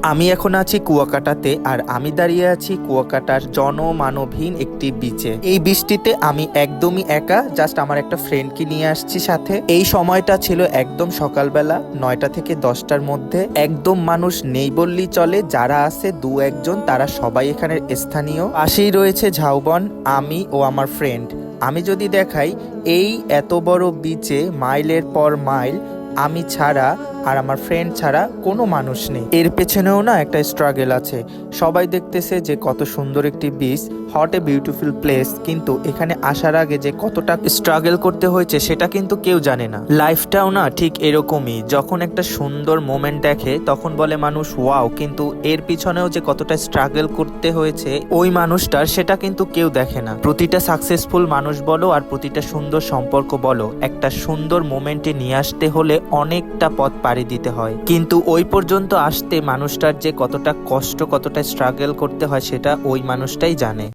আমি এখন আছি কুয়াকাটাতে, আর আমি দাঁড়িয়ে আছি কুয়াকাটার জনমানবহীন একটি বিচে। এই বৃষ্টিতে আমি একদমই একা, জাস্ট আমার একটা ফ্রেন্ডকে নিয়ে আসছি সাথে। এই সময়টা ছিল একদম সকালবেলা 9টা থেকে 10টার মধ্যে। একদম মানুষ নেই বললেই চলে, যারা আছে দু একজন, তারা সবাই এখানের স্থানীয়। পাশেই রয়েছে ঝাউবন, আমি ও আমার ফ্রেন্ড। আমি যদি দেখাই, এই এত বড় বিচে মাইলের পর মাইল আমি ছাড়া আর আমার ফ্রেন্ড ছাড়া কোনো মানুষ নেই। এর পেছনেও না একটা স্ট্রাগল আছে। সবাই দেখতেছে যে কত সুন্দর একটি beach, hot a beautiful place, কিন্তু এখানে আসার আগে যে কতটা স্ট্রাগল করতে হয়েছে সেটা কিন্তু কেউ জানে না। লাইফটাও না ঠিক এরকমই, যখন একটা সুন্দর মোমেন্ট দেখে তখন বলে মানুষ ওয়াও, কিন্তু এর পিছনেও যে কতটা স্ট্রাগল করতে হয়েছে ওই মানুষটার, সেটা কিন্তু কেউ দেখে না। প্রতিটা সাকসেসফুল মানুষ বলো আর প্রতিটা সুন্দর সম্পর্ক বলো, একটা সুন্দর মোমেন্টে নিয়ে আসতে হলে অনেকটা পথ পাড়ি দিতে হয়, কিন্তু ওই পর্যন্ত আসতে মানুষটার যে কতটা কষ্ট, কতটা স্ট্রাগল করতে হয় সেটা ওই মানুষটাই জানে।